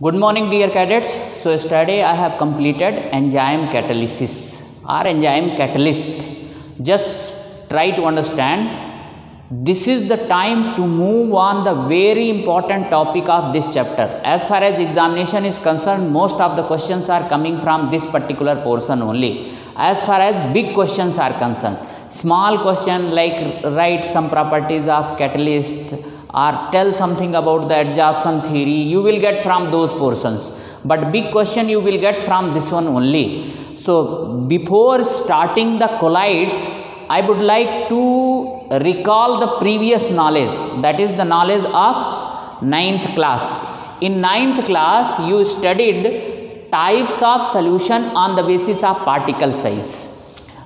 Good morning, dear cadets. So yesterday I have completed enzyme catalysis or enzyme catalyst. Just try to understand. This is the time to move on the very important topic of this chapter. As far as examination is concerned, most of the questions are coming from this particular portion only. As far as big questions are concerned, small question like write some properties of catalyst or tell something about the adsorption theory, you will get from those portions. But big question you will get from this one only. So before starting the colloids, I would like to recall the previous knowledge, that is the knowledge of 9th class. In 9th class, you studied types of solution on the basis of particle size.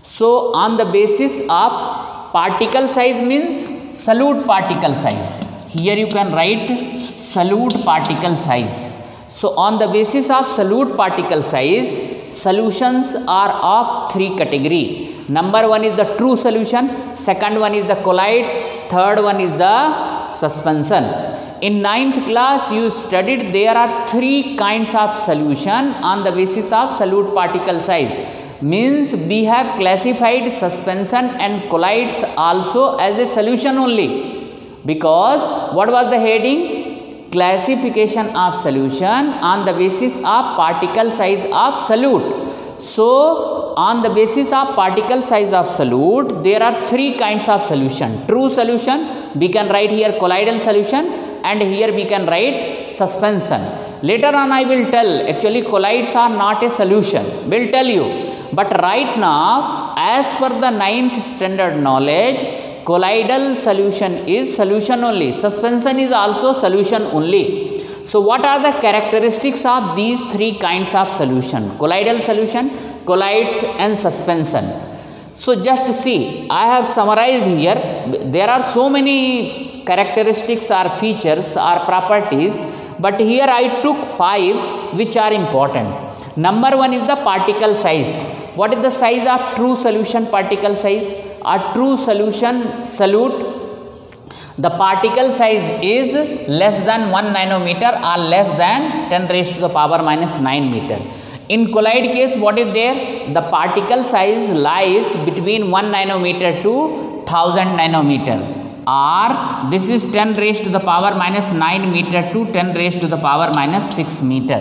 So on the basis of particle size means solute particle size. Here you can write solute particle size. So on the basis of solute particle size, solutions are of three category. Number one is the true solution, second one is the colloids, third one is the suspension. In 9th class you studied there are three kinds of solution on the basis of solute particle size. Means we have classified suspension and colloids also as a solution only. Because what was the heading? Classification of solution on the basis of particle size of solute. So on the basis of particle size of solute, there are three kinds of solution. True solution, we can write here colloidal solution, and here we can write suspension. Later on I will tell, actually colloids are not a solution, will tell you. But right now, as per the 9th standard knowledge, colloidal solution is solution only. Suspension is also solution only. So what are the characteristics of these three kinds of solution? Colloidal solution, colloids and suspension. So just see, I have summarized here. There are so many characteristics or features or properties, but here I took 5 which are important. Number one is the particle size. What is the size of true solution particle size? A true solution solute, the particle size is less than 1 nanometer or less than 10 raised to the power minus 9 meter. In colloid case, what is there? The particle size lies between 1 nanometer to 1000 nanometer, or this is 10 raised to the power minus 9 meter to 10 raised to the power minus 6 meter.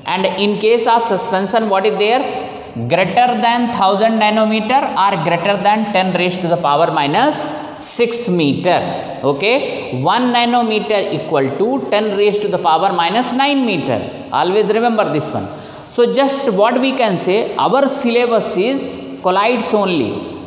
And in case of suspension, what is there? Greater than 1000 nanometer or greater than 10 raised to the power minus 6 meter. Okay, 1 nanometer equal to 10 raised to the power minus 9 meter. Always remember this one. So just what we can say, our syllabus is colloids only.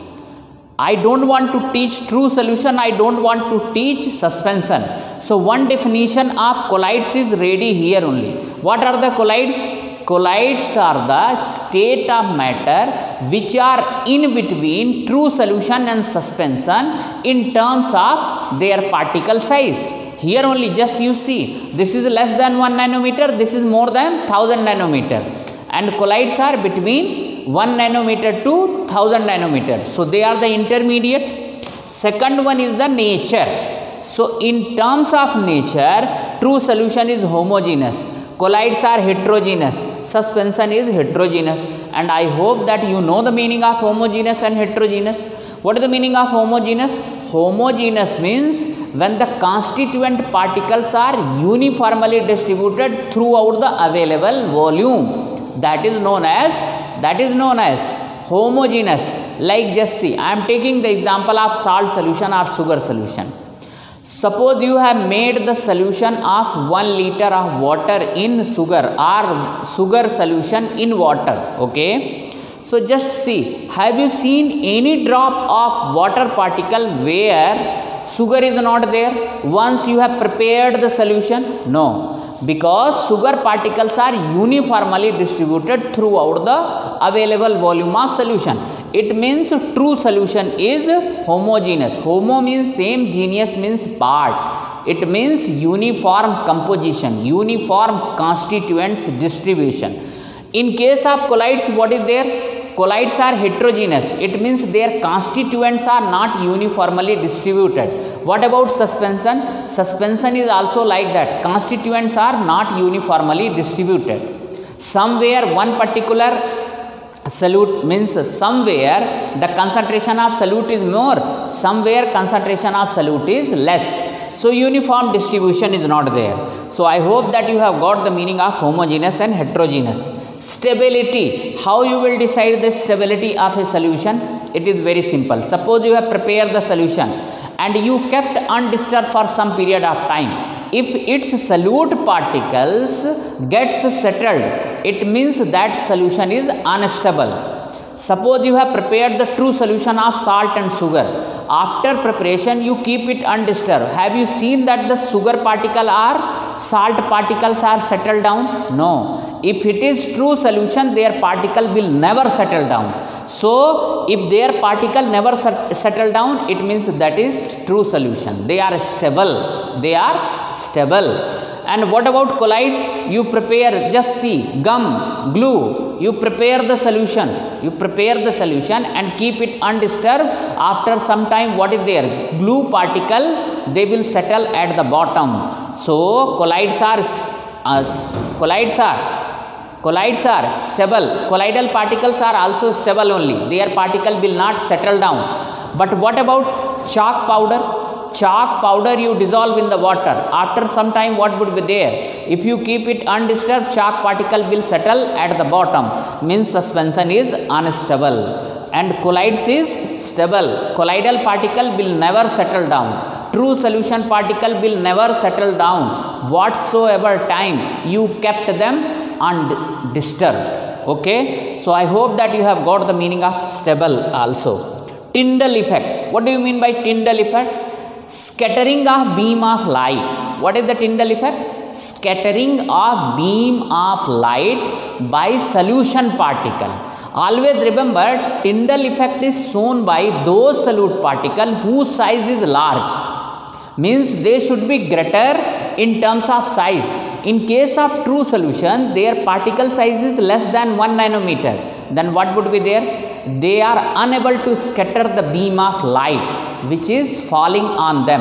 I don't want to teach true solution, I don't want to teach suspension. So one definition of colloids is ready here only. What are the colloids? Colloids are the state of matter which are in between true solution and suspension in terms of their particle size. Here only just you see, this is less than 1 nanometer, this is more than 1000 nanometer. And colloids are between 1 nanometer to 1000 nanometer. So they are the intermediate. Second one is the nature. So in terms of nature, true solution is homogeneous. Colloids are heterogeneous, suspension is heterogeneous, and I hope that you know the meaning of homogeneous and heterogeneous. What is the meaning of homogeneous? Homogeneous means when the constituent particles are uniformly distributed throughout the available volume. That is known as homogeneous. Like just see, I am taking the example of salt solution or sugar solution. Suppose you have made the solution of 1 liter of water in sugar or sugar solution in water. Okay. So just see, have you seen any drop of water particle where sugar is not there once you have prepared the solution? No, because sugar particles are uniformly distributed throughout the available volume of solution. It means true solution is homogeneous. Homo means same, geneous means part. It means uniform composition, uniform constituents distribution. In case of colloids, what is there? colloids are heterogeneous. It means their constituents are not uniformly distributed. What about suspension? Suspension is also like that. Constituents are not uniformly distributed. Somewhere one particular solute means somewhere the concentration of solute is more, somewhere concentration of solute is less. So uniform distribution is not there. So I hope that you have got the meaning of homogeneous and heterogeneous. Stability. How you will decide the stability of a solution? It is very simple. Suppose you have prepared the solution and you kept undisturbed for some period of time. If its solute particles gets settled, it means that solution is unstable. Suppose you have prepared the true solution of salt and sugar. After preparation, you keep it undisturbed. Have you seen that the sugar particle or salt particles are settled down? No. If it is true solution, their particle will never settle down. So, if their particle never settle down, it means that is true solution. They are stable. They are stable. And what about colloids? You prepare, just see, gum, glue, you prepare the solution. You prepare the solution and keep it undisturbed. After some time, what is there? Glue particle, they will settle at the bottom. So, colloids are stable. Colloidal particles are also stable only. Their particle will not settle down. But what about chalk powder? Chalk powder you dissolve in the water. After some time, what would be there? If you keep it undisturbed, chalk particle will settle at the bottom. Means suspension is unstable. And colloids is stable. Colloidal particle will never settle down. True solution particle will never settle down. Whatsoever time you kept them undisturbed. Okay. So I hope that you have got the meaning of stable also. Tyndall effect. What do you mean by Tyndall effect? Scattering of beam of light. What is the Tyndall effect? Scattering of beam of light by solution particle. Always remember, Tyndall effect is shown by those solute particles whose size is large. Means they should be greater in terms of size. In case of true solution, their particle size is less than 1 nanometer. Then what would be there? They are unable to scatter the beam of light which is falling on them.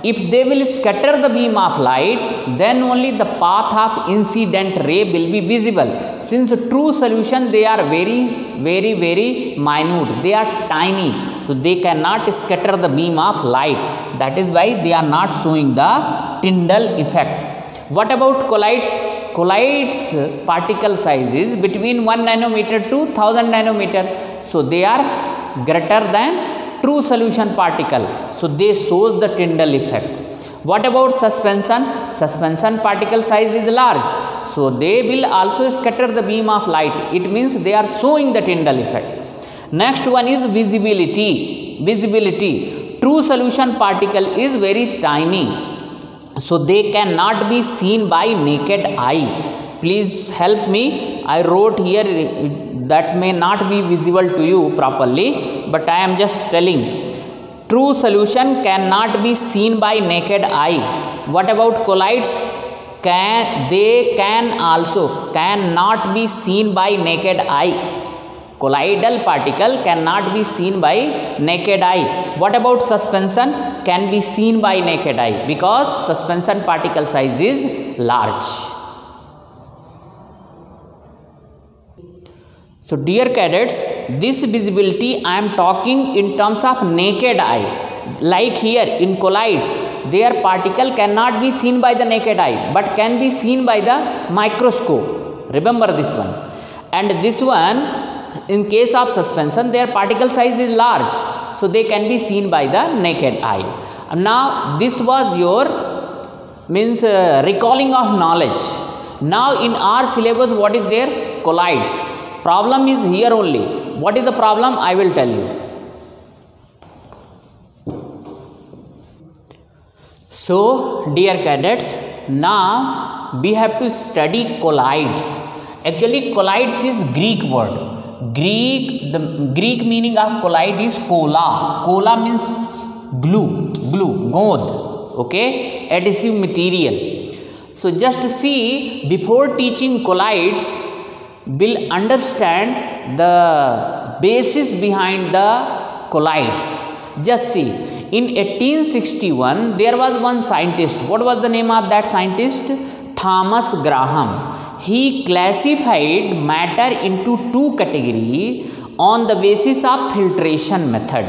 If they will scatter the beam of light, then only the path of incident ray will be visible. Since true solution, they are very minute. They are tiny. So they cannot scatter the beam of light. That is why they are not showing the Tyndall effect. What about colloids? Colloids particle size is between 1 nanometer to 1000 nanometer. So they are greater than true solution particle. So they shows the Tyndall effect. What about suspension? Suspension particle size is large. So they will also scatter the beam of light. It means they are showing the Tyndall effect. Next one is visibility. Visibility. True solution particle is very tiny. So they cannot be seen by naked eye. Please help me. I wrote here that may not be visible to you properly, but I am just telling. True solution cannot be seen by naked eye. What about colloids? They can also cannot be seen by naked eye. Colloidal particle cannot be seen by naked eye. What about suspension? Can be seen by naked eye because suspension particle size is large. So dear cadets, this visibility I am talking in terms of naked eye. Like here in colloids, their particle cannot be seen by the naked eye but can be seen by the microscope. Remember this one. And this one, in case of suspension, their particle size is large. So they can be seen by the naked eye. Now this was your recalling of knowledge. Now in our syllabus, what is there? Colloids. Problem is here only. What is the problem? I will tell you. So dear cadets, now we have to study colloids. Actually colloids is Greek word. The Greek meaning of colloid is kola. Kola means glue, gold, okay, adhesive material. So just see, before teaching colloids, will understand the basis behind the colloids. Just see, in 1861 there was one scientist. What was the name of that scientist? Thomas Graham. He classified matter into two categories on the basis of filtration method.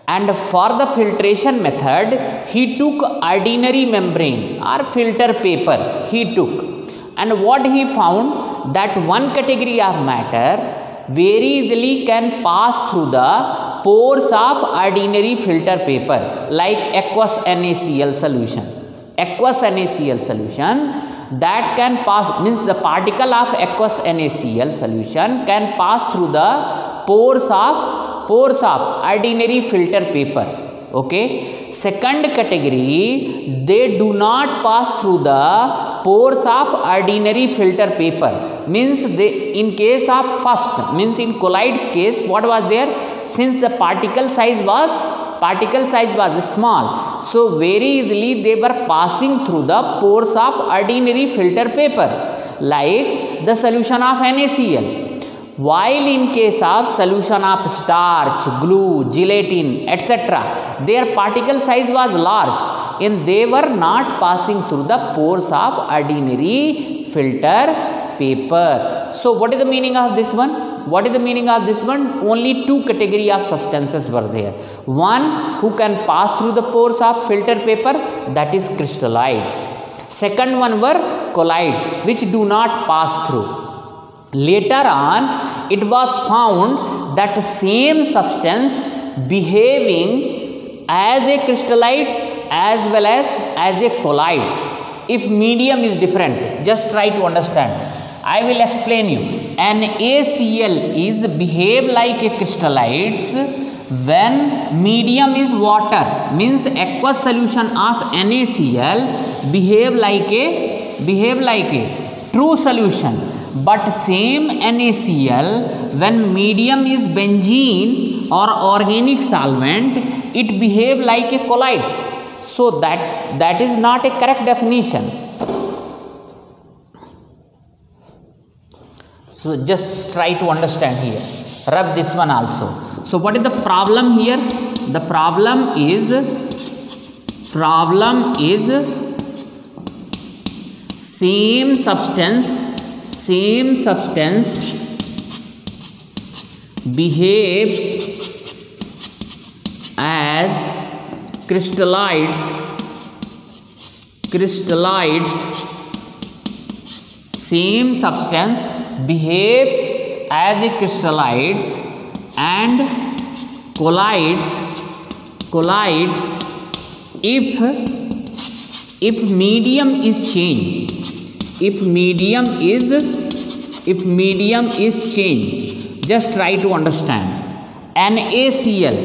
And for the filtration method, he took ordinary membrane or filter paper he took. And what he found, that one category of matter very easily can pass through the pores of ordinary filter paper, like aqueous NaCl solution. Aqueous NaCl solution that can pass, means the particle of aqueous NaCl solution can pass through the pores of ordinary filter paper. Okay. Second category, they do not pass through the pores of ordinary filter paper. Means they, in case of first, means in colloids case, what was there? Since the particle size was small, so very easily they were passing through the pores of ordinary filter paper, like the solution of NaCl. While in case of solution of starch, glue, gelatin, etc., their particle size was large and they were not passing through the pores of ordinary filter paper. So what is the meaning of this one? Only two category of substances were there. One who can pass through the pores of filter paper, that is crystalloids. Second one were colloids, which do not pass through. Later on, it was found that same substance behaving as a crystalloids as well as a colloids. If medium is different, just try to understand. I will explain you. NaCl is behave like a crystalloids when medium is water. Means aqueous solution of NaCl behave like a true solution. But same NaCl, when medium is benzene or organic solvent, it behave like a colloids. So that is not a correct definition. So just try to understand here. Rub this one also. So what is the problem here? The problem is same substance behave as crystalloids, same substance behave as a crystalloids and colloids if medium is changed. If medium is changed, just try to understand. NaCl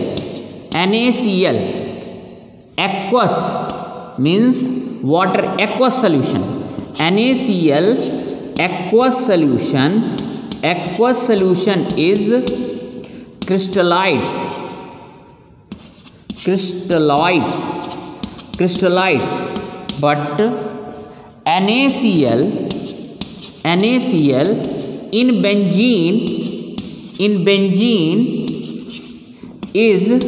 aqueous means water, aqueous solution. NaCl aqueous solution is crystalloids. But NaCl in benzene is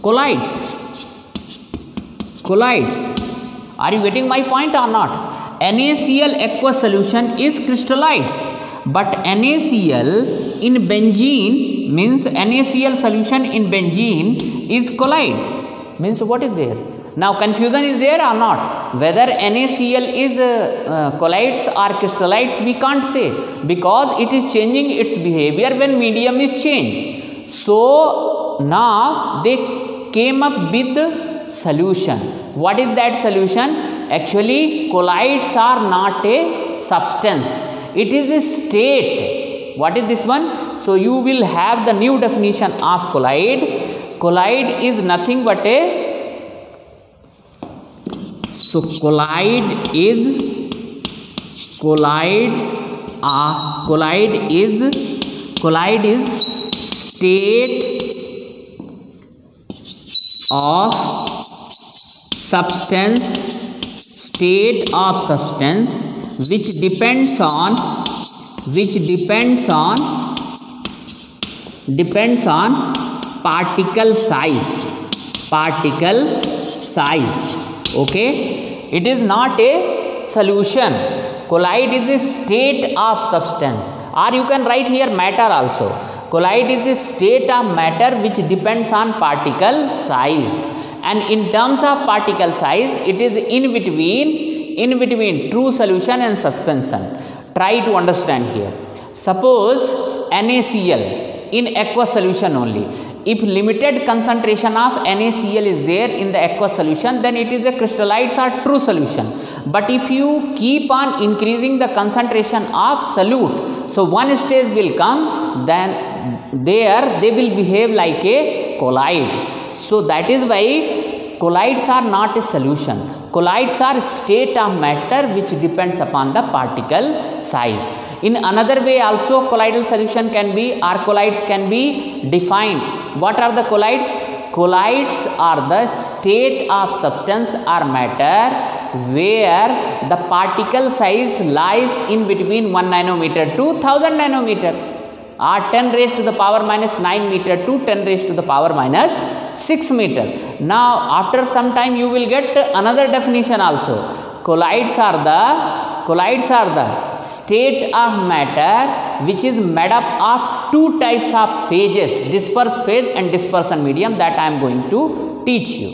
colloids. Are you getting my point or not? NaCl aqueous solution is crystalloids, but NaCl in benzene means NaCl solution in benzene is colloid. Means what is there? Now confusion is there or not? Whether NaCl is colloids or crystalloids, we can't say, because it is changing its behavior when medium is changed. So now they came up with the solution. What is that solution? Actually, colloids are not a substance. It is a state. What is this one? So you will have the new definition of colloid. Colloid is nothing but a colloid is state of substance which depends on depends on particle size. Particle size. Okay, it is not a solution. Colloid is a state of substance, or you can write here matter also. Colloid is a state of matter which depends on particle size, and in terms of particle size, it is in between true solution and suspension. Try to understand here. Suppose NaCl in aqueous solution only. If limited concentration of NaCl is there in the aqueous solution, then it is a crystallides or true solution. But if you keep on increasing the concentration of solute, so one stage will come, then there they will behave like a colloid. So that is why colloids are not a solution. Colloids are state of matter which depends upon the particle size. In another way also colloidal solution can be, or colloids can be defined. What are the colloids? Colloids are the state of substance or matter where the particle size lies in between 1 nanometer to 1000 nanometer, or 10 raised to the power minus 9 meter to 10 raised to the power minus 6 meter. Now after some time you will get another definition also. Colloids are the state of matter which is made up of two types of phases, dispersed phase and dispersion medium, that I am going to teach you.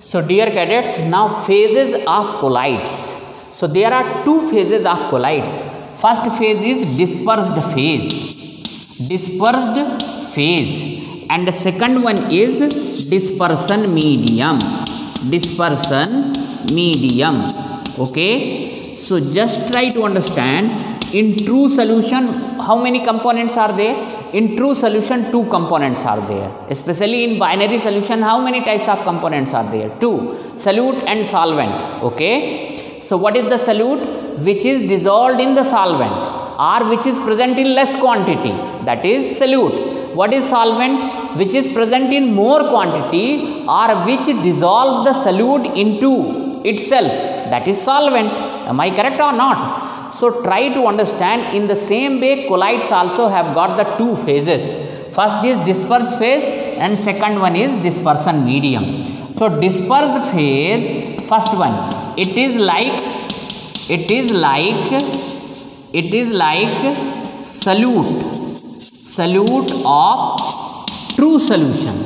So dear cadets, now phases of colloids. So there are two phases of colloids. First phase is dispersed phase, and the second one is dispersion medium. Okay, so just try to understand. In true solution, how many components are there? In true solution, 2 components are there. Especially in binary solution, how many types of components are there? 2, solute and solvent. Okay, so what is the solute? Which is dissolved in the solvent, or which is present in less quantity, that is solute. What is solvent? Which is present in more quantity, or which dissolve the solute into itself, that is solvent. Am I correct or not? So try to understand. In the same way, colloids also have got the 2 phases. First is dispersed phase and second one is dispersion medium. So dispersed phase, first one, it is like solute of true solution.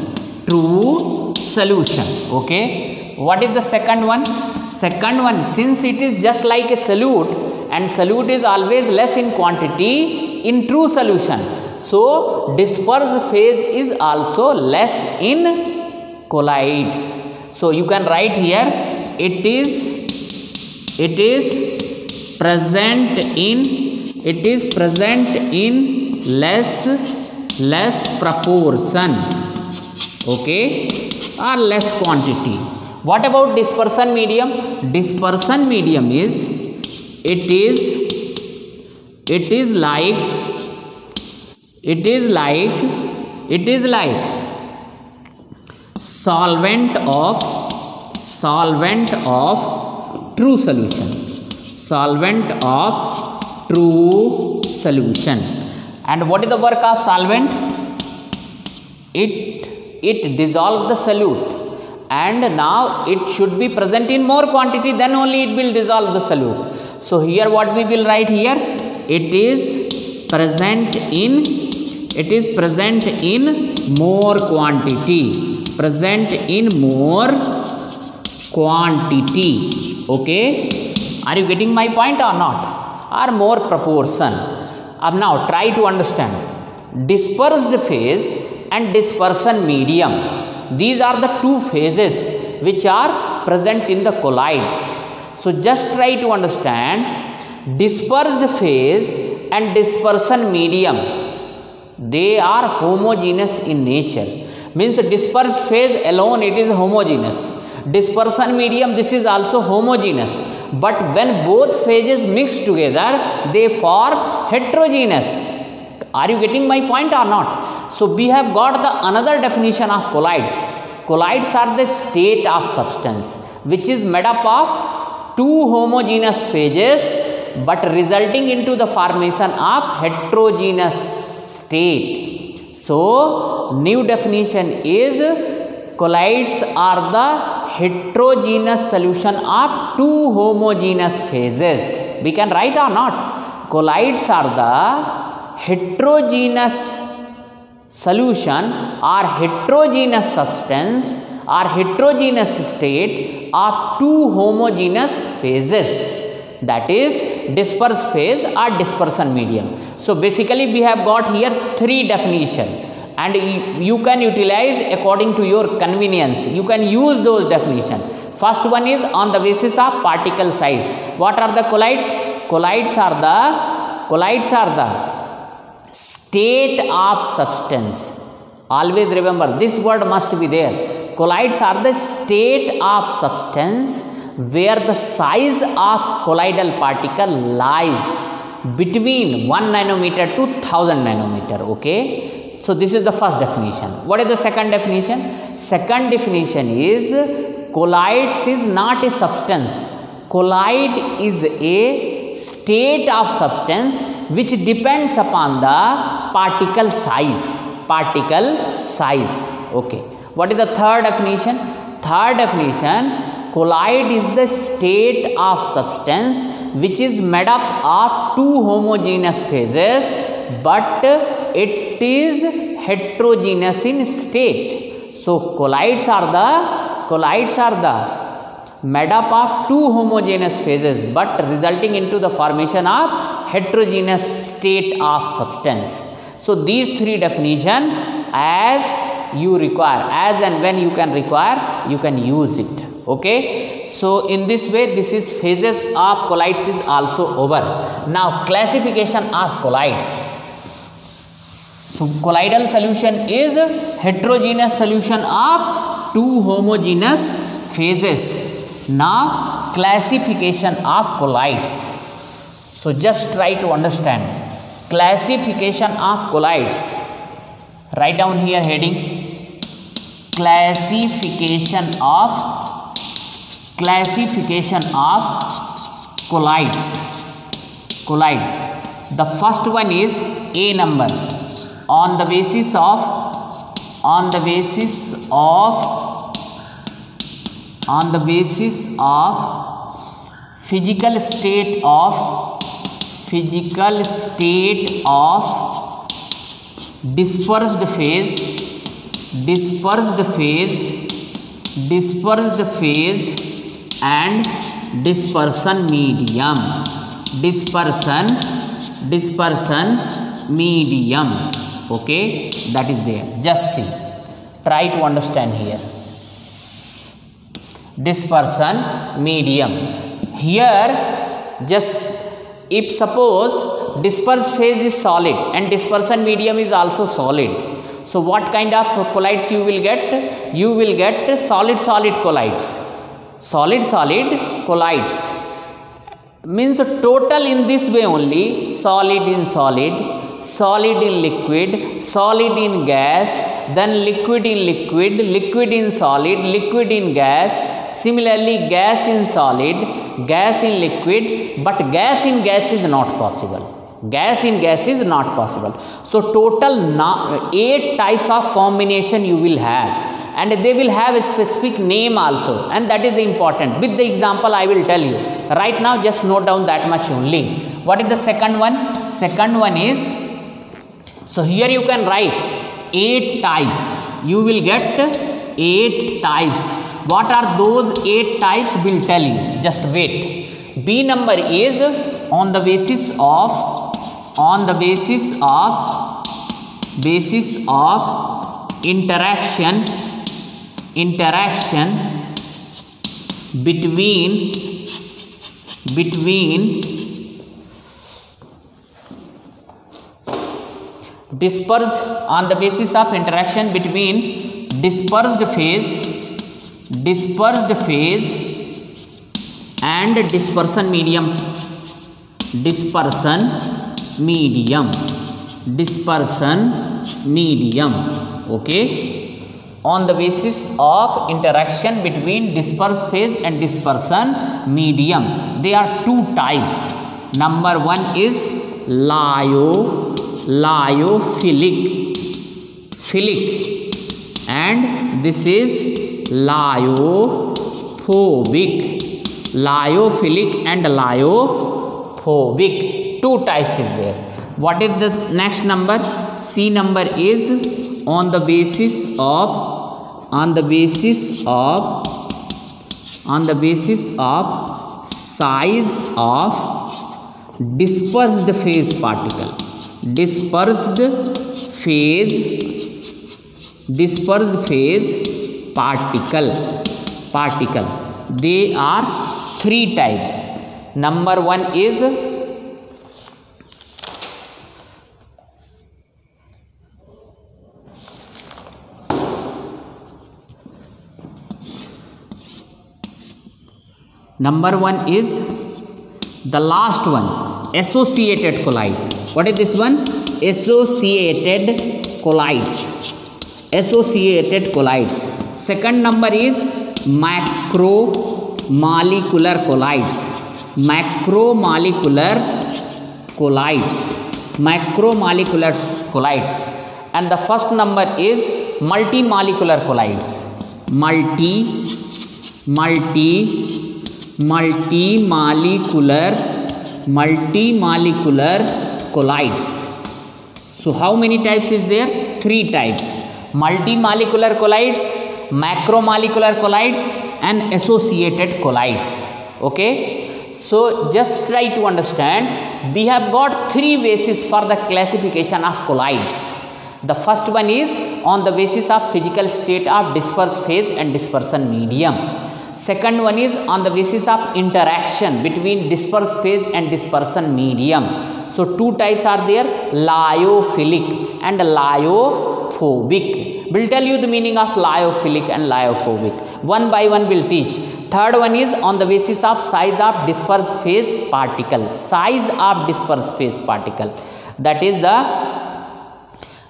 Okay, what is the second one? Second one, since it is just like a solute, and solute is always less in quantity in true solution, so dispersed phase is also less in colloids. So you can write here, it is present in less proportion, okay, or less quantity. What about dispersion medium? Dispersion medium is like solvent of true solution. And what is the work of solvent? It dissolves the solute, and now it should be present in more quantity, then only it will dissolve the solute. So here what we will write here, it is present in more quantity, okay. Are you getting my point or not? Or more proportion. Now try to understand. Dispersed phase and dispersion medium, these are the 2 phases which are present in the colloids. So just try to understand. Dispersed phase and dispersion medium, they are homogeneous in nature. Means dispersed phase alone, it is homogeneous. Dispersion medium, this is also homogeneous. But when both phases mix together, they form heterogeneous. Are you getting my point or not? So we have got the another definition of colloids. Colloids are the state of substance which is made up of 2 homogeneous phases but resulting into the formation of heterogeneous state. So new definition is colloids are the heterogeneous solution of two homogeneous phases. We can write or not? Colloids are the heterogeneous solution or heterogeneous substance or heterogeneous state of two homogeneous phases, that is disperse phase or dispersion medium. So basically we have got here three definition, and you can utilize according to your convenience. You can use those definition. First one is on the basis of particle size. What are the colloids? Colloids are the state of substance. Always remember, this word must be there. Colloids are the state of substance where the size of colloidal particle lies between 1 nanometer to 1000 nanometer. Okay. So this is the first definition. What is the second definition? Second definition is colloids is not a substance. Colloid is a state of substance which depends upon the particle size. Okay. What is the third definition? Third definition, colloid is the state of substance which is made up of two homogeneous phases, but it is heterogeneous in state. So colloids are the made up of two homogeneous phases, but resulting into the formation of heterogeneous state of substance. So these three definition, as you require, as and when you can require, you can use it. Okay. So in this way, this is phases of colloids is also over. Now classification of colloids. So colloidal solution is heterogeneous solution of two homogeneous phases. Now classification of colloids. So just try to understand classification of colloids. Write down here heading classification of colloids. The first one is A number. On the basis of physical state of dispersed phase and dispersion medium. Okay, that is there. Just see, try to understand here. Dispersion medium. Here, just if suppose dispersed phase is solid and dispersion medium is also solid, so what kind of colloids you will get? You will get solid colloids. Solid colloids means total in this way only: solid in solid, solid in liquid, solid in gas, then liquid in liquid, liquid in solid, liquid in gas. Similarly, gas in solid, gas in liquid, but gas in gas is not possible. So total 8 types of combination you will have, and they will have a specific name also, and that is the important. With the example I will tell you. Right now just note down that much only. What is the second one? Second one is, so here you can write 8 types. You will get 8 types. What are those 8 types? Will tell you. Just wait. B number is on the basis of interaction between dispersed, on the basis of interaction between dispersed phase and dispersion medium. Okay, on the basis of interaction between dispersed phase and dispersion medium. There are 2 types. Number 1 is lyophilic lyophilic, and this is lyophobic. Lyophilic and lyophobic, two types is there. What is the next number? C number is on the basis of size of dispersed phase particle. Dispersed phase particle. They are three types. Number one is the last one, associated colloid. What is this one? Associated colloids. Second number is macromolecular colloids. And the first number is multimolecular colloids. Multimolecular colloids. So how many types is there? Three types: multimolecular colloids, macromolecular colloids, and associated colloids. Okay, so just try to understand. We have got three bases for the classification of colloids. The first one is on the basis of physical state of dispersed phase and dispersion medium. Second one is on the basis of interaction between dispersed phase and dispersion medium. So two types are there, lyophilic and lyophobic. We'll tell you the meaning of lyophilic and lyophobic. One by one we'll teach. Third one is on the basis of size of dispersed phase particle. That is the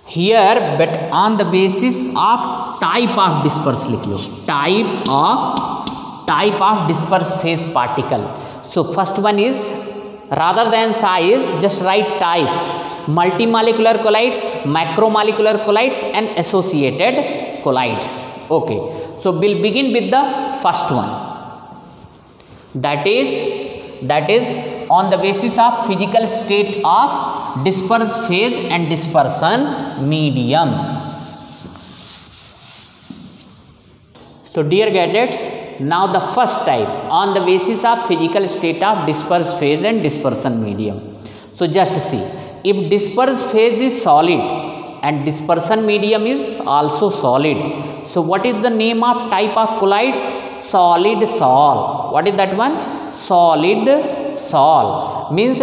here, but on the basis of type of dispersed type of dispersed phase particle. So first one is, rather than size, just write type: multimolecular colloids, macromolecular colloids, and associated colloids. Okay, so we'll begin with the first one. That is on the basis of physical state of dispersed phase and dispersion medium. So dear cadets, now the first type on the basis of physical state of dispersed phase and dispersion medium. So just see, if dispersed phase is solid and dispersion medium is also solid, so what is the name of type of colloids? Solid sol. What is that one? Solid sol. Means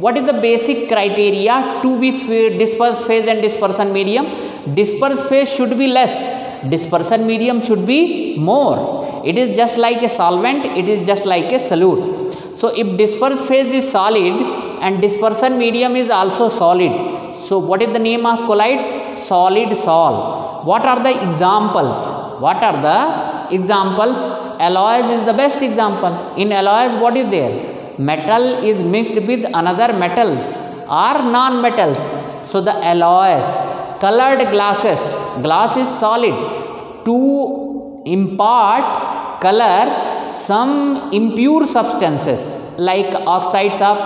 what is the basic criteria to be dispersed phase and dispersion medium? Dispersed phase should be less, dispersion medium should be more. It is just like a solvent, it is just like a solute. So if dispersed phase is solid and dispersion medium is also solid, so what is the name of colloids? Solid sol. What are the examples? Alloys is the best example. In alloys, what is there? Metal is mixed with another metals or non-metals. So the alloys. Colored glasses. Glass is solid. To impart color, some impure substances like oxides of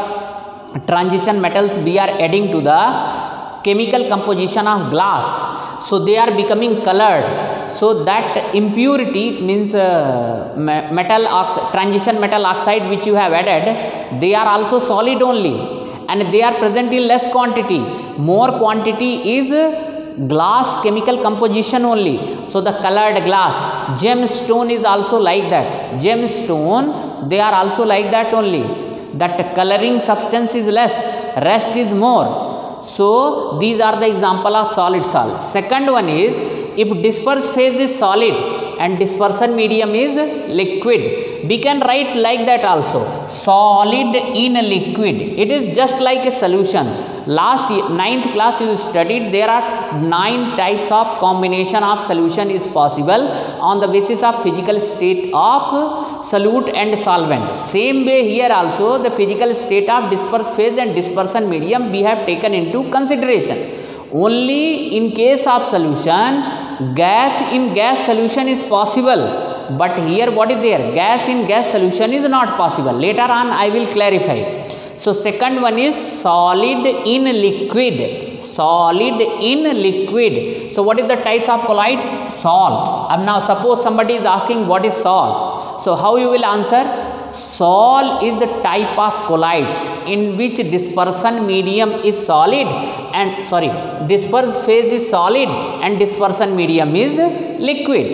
transition metals we are adding to the chemical composition of glass. So they are becoming colored. So that impurity means transition metal oxide which you have added, they are also solid only, and they are present in less quantity. More quantity is glass chemical composition only. So the colored glass, gemstone is also like that. Gemstone, they are also like that only. That coloring substance is less, rest is more. So these are the example of solid sol. Second one is, if dispersed phase is solid and dispersion medium is liquid, we can write like that also. Solid in liquid. It is just like a solution. last year 9th class you studied, there are 9 types of combination of solution is possible on the basis of physical state of solute and solvent. Same way here also the physical state of disperse phase and dispersion medium we have taken into consideration. Only in case of solution, gas in gas solution is possible, but here what is there? Gas in gas solution is not possible. Later on I will clarify. So second one is solid in liquid. Solid in liquid. So what is the types of colloid? Sol. And now suppose somebody is asking what is sol. So how you will answer? Sol is the type of colloids in which dispersion medium is solid and disperse phase is solid and dispersion medium is liquid.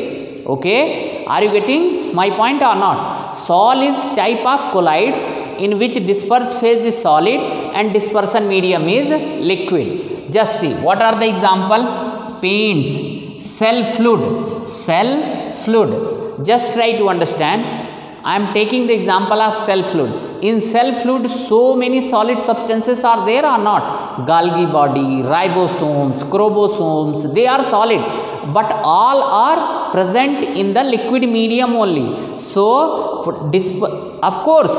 Okay, are you getting my point or not? Sol is type of colloids in which disperse phase is solid and dispersion medium is liquid. Just see what are the example. Paints, cell fluid. Just try to understand. I am taking the example of cell fluid. In cell fluid, so many solid substances are there or not? Golgi body, ribosomes, chromosomes, they are solid, but all are present in the liquid medium only. So, of course,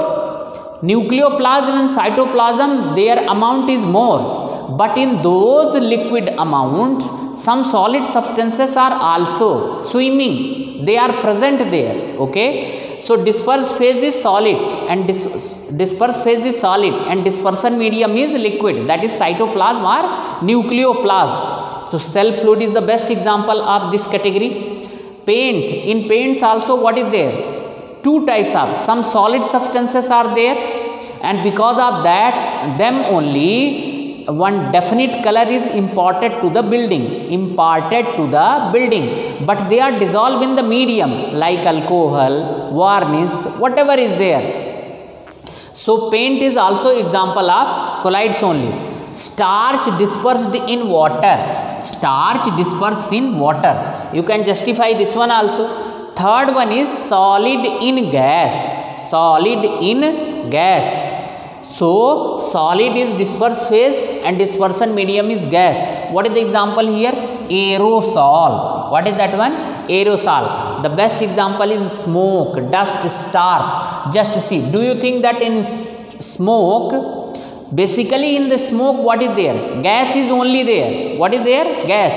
nucleoplasm and cytoplasm, their amount is more, but in those liquid amount, some solid substances are also swimming. They are present there. Okay. So disperse phase is solid and disperse phase is solid and dispersion medium is liquid, that is cytoplasm or nucleoplasm. So cell fluid is the best example of this category. Paints, in paints also what is there? 2 types of, some solid substances are there and because of that them only one definite color is imparted to the building, but they are dissolved in the medium like alcohol, varnish, whatever is there. So paint is also example of colloids only. Starch dispersed in water. You can justify this one also. Third one is solid in gas. So solid is disperse phase and dispersion medium is gas. What is the example here? Aerosol. What is that one? Aerosol. The best example is smoke, dust, star. Just see, do you think that in smoke, basically in the smoke what is there? Gas is only there. What is there? Gas.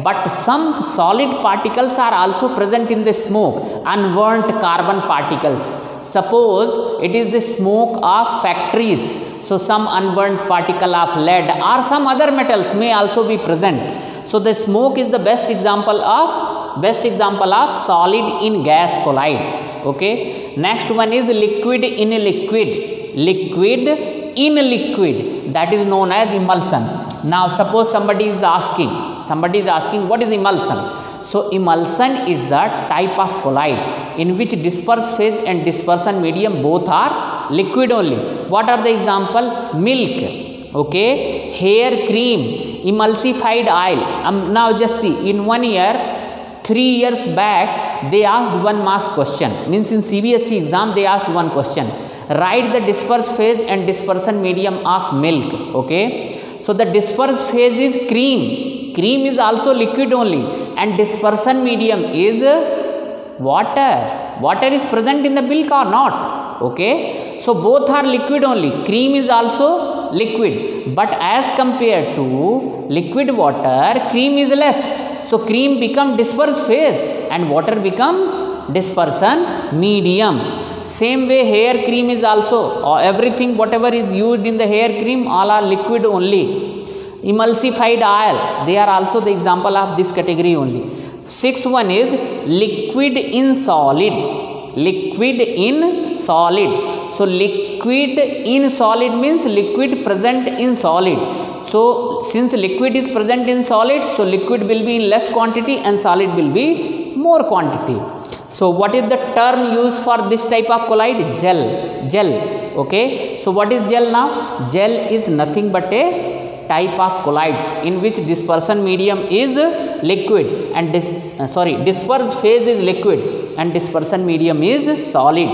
But some solid particles are also present in the smoke, unburnt carbon particles. Suppose it is the smoke of factories, so some unburnt particle of lead or some other metals may also be present. So the smoke is the best example of solid in gas colloid. Okay. Next one is liquid in liquid. That is known as emulsion. Now suppose somebody is asking what is emulsion. So emulsion is the type of colloid in which disperse phase and dispersion medium both are liquid only. What are the example? Milk, okay, hair cream, emulsified oil. Now just see, in 1 year, 3 years back, they asked 1 marks question. Means in CBSE exam, they asked 1 question. Write the disperse phase and dispersion medium of milk. Okay. So the disperse phase is cream. Cream is also liquid only, and dispersion medium is water. Water is present in the milk or not? Okay. So both are liquid only. Cream is also liquid, but as compared to liquid water, cream is less. So cream become disperse phase and water become dispersion medium. Same way hair cream is also, everything whatever is used in the hair cream, all are liquid only. Emulsified oil, they are also the example of this category only. 6th one is liquid in solid. So liquid in solid means liquid present in solid. So since liquid is present in solid, so liquid will be in less quantity and solid will be more quantity. So what is the term used for this type of colloid? Gel. Okay. So what is gel now? Gel is nothing but a type of colloids in which dispersion medium is liquid and disperse phase is liquid and dispersion medium is solid.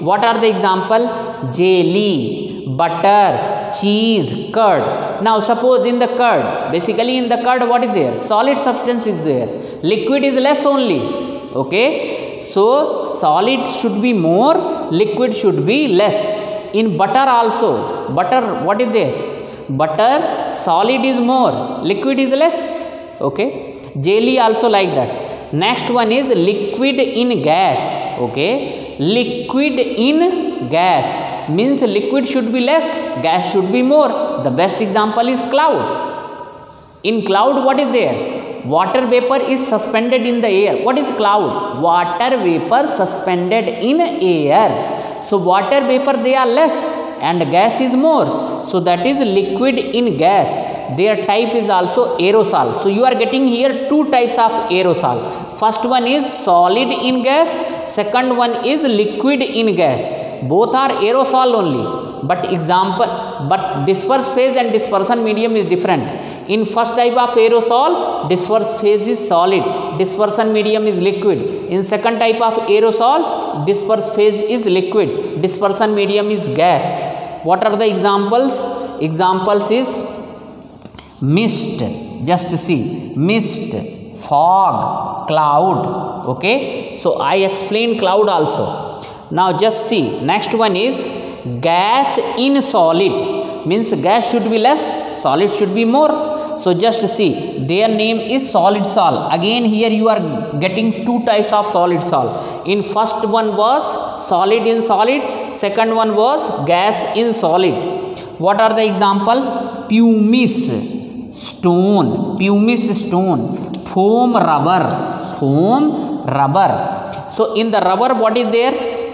What are the example? Jelly. butter, cheese, curd. Now suppose in the curd, basically in the curd what is there? Solid substance is there. Liquid is less only. Okay. So solid should be more, liquid should be less. In butter also, butter what is there? Butter, solid is more, liquid is less. Okay. Jelly also like that. Next one is liquid in gas. Okay. Liquid in gas means liquid should be less, gas should be more. The best example is cloud. In cloud what is there? Water vapor is suspended in the air. What is cloud? Water vapor suspended in air. So water vapor they are less and gas is more. So that is liquid in gas. Their type is also aerosol. So you are getting here two types of aerosol. First one is solid in gas. Second one is liquid in gas. Both are aerosol only. But disperse phase and dispersion medium is different. In first type of aerosol, disperse phase is solid, dispersion medium is liquid. In second type of aerosol, disperse phase is liquid, dispersion medium is gas. What are the examples? Examples is mist, just see, mist, fog, cloud. Okay, so I explain cloud also. Now just see, next one is gas in solid, means gas should be less, solid should be more. So just see, their name is solid sol. Again here you are getting two types of solid sol. In first one was solid in solid, second one was gas in solid. What are the example? Pumice stone, foam rubber. So in the rubber what is there?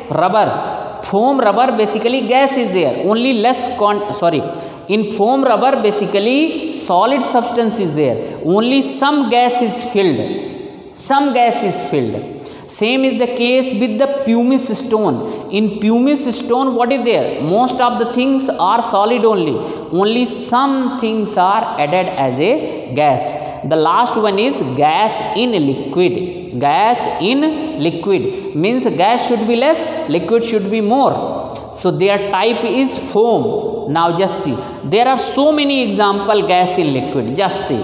Rubber, foam rubber, basically gas is there, only less in foam rubber basically solid substance is there, only some gas is filled. Same is the case with the pumice stone. In pumice stone what is there? Most of the things are solid only some things are added as a gas. The last one is gas in liquid. Gas in liquid means gas should be less, liquid should be more. So their type is foam. Now just see, there are so many example gas in liquid. Just see,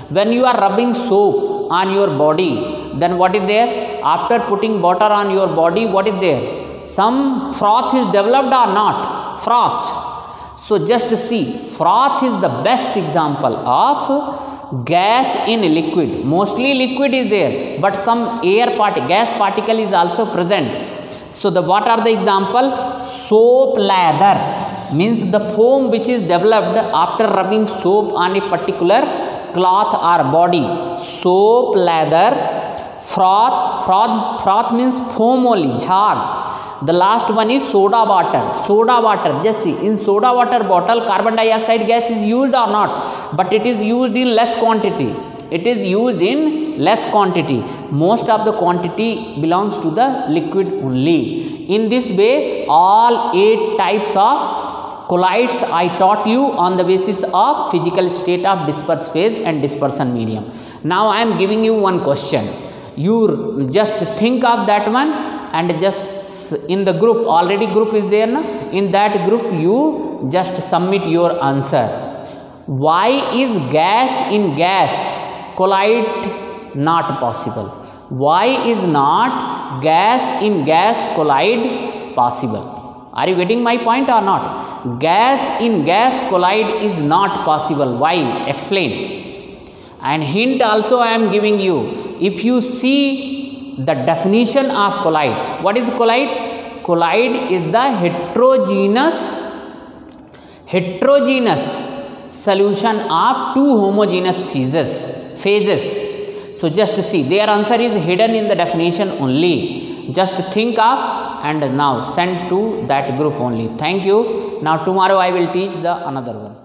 when you are rubbing soap on your body, then what is there? After putting water on your body, what is there? Some froth is developed or not? Froth. So just see, froth is the best example of gas in liquid. Mostly liquid is there, but some gas particle is also present. So what are the example? Soap lather means the foam which is developed after rubbing soap on a particular cloth or body. Soap lather. Froth means foam only, jhag. The last one is soda water. Just see, in soda water bottle carbon dioxide gas is used or not, but it is used in less quantity. Most of the quantity belongs to the liquid only. In this way, all 8 types of colloids I taught you on the basis of physical state of disperse phase and dispersion medium. Now I am giving you one question. You just think of that one and just in the group, already group is there na? In that group you just submit your answer. Why is gas in gas colloid not possible? Why is not gas in gas colloid possible? Are you getting my point or not? Gas in gas colloid is not possible. Why? Explain. And hint also I am giving you. If you see the definition of colloid, what is colloid? Colloid is the heterogeneous solution of two homogeneous phases. So just see, their answer is hidden in the definition only. Just think of and now send to that group only. Thank you. Now tomorrow I will teach the another one.